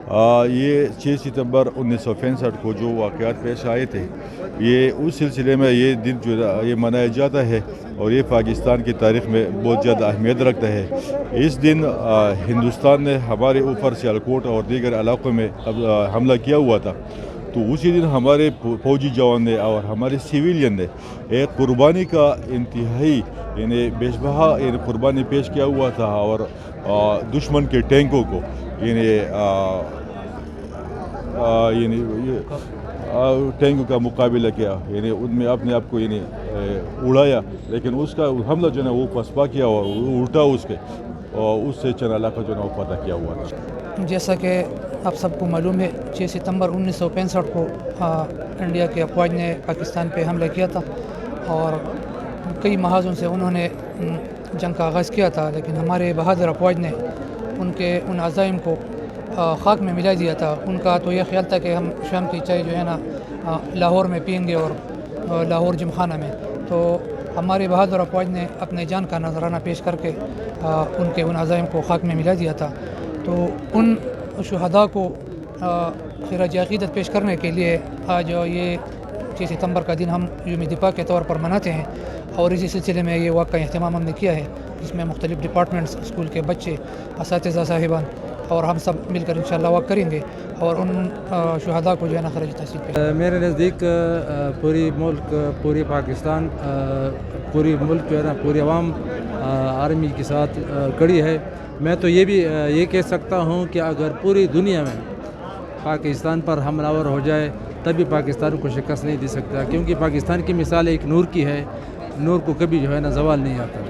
یہ 6 ستمبر 1965 کو جو واقعات پیش آئے تھے، یہ اس سلسلے میں یہ دن جو یہ منایا جاتا ہے اور یہ پاکستان کی تاریخ میں بہت زیادہ اہمیت رکھتا ہے۔ اس دن ہندوستان نے ہمارے اوپر سیالکوٹ اور دیگر علاقوں میں حملہ کیا ہوا تھا، تو اسی دن ہمارے فوجی جوان نے اور ہمارے سیویلین نے ایک قربانی کا انتہائی بیش بہا قربانی پیش کیا ہوا تھا، اور دشمن کے ٹینکوں کو ٹینکوں کا مقابلہ کیا، ان میں اپنے آپ کو اڑایا، لیکن اس کا حملہ جو ہے وہ پسپا کیا اور الٹا اس سے چند علاقہ جو ہے وہ فتح کیا ہوا تھا۔ جیسا کہ آپ سب کو معلوم ہے، 6 ستمبر 1965 کو انڈیا کے افواج نے پاکستان پہ حملہ کیا تھا، اور کئی محاذوں سے انہوں نے جنگ کا آغاز کیا تھا، لیکن ہمارے بہادر افواج نے ان عزائم کو خاک میں ملا دیا تھا۔ ان کا تو یہ خیال تھا کہ ہم شام کی چائے جو ہے نا لاہور میں پئیں گے، اور لاہور جم خانہ میں، تو ہمارے بہادر افواج نے اپنے جان کا نذرانہ پیش کر کے ان عزائم کو خاک میں ملا دیا تھا۔ تو ان شہداء کو خراج عقیدت پیش کرنے کے لیے آج یہ 6 ستمبر کا دن ہم یوم دفاع کے طور پر مناتے ہیں، اور اسی سلسلے میں یہ واقعہ اہتمام ہم نے کیا ہے، جس میں مختلف ڈپارٹمنٹس، اسکول کے بچے، اساتذہ صاحبان اور ہم سب مل کر انشاءاللہ واک کریں گے اور ان شہداء کو جو ہے نا خراج تحسین پیش۔ میرے نزدیک پوری ملک، پوری پاکستان، پوری ملک جو ہے نا پوری عوام آرمی کے ساتھ کڑی ہے۔ میں تو یہ کہہ سکتا ہوں کہ اگر پوری دنیا میں پاکستان پر حملہ آور ہو جائے تب بھی پاکستان کو شکست نہیں دے سکتا، کیونکہ پاکستان کی مثال ایک نور کی ہے، نور کو کبھی جو ہے نا زوال نہیں آتا۔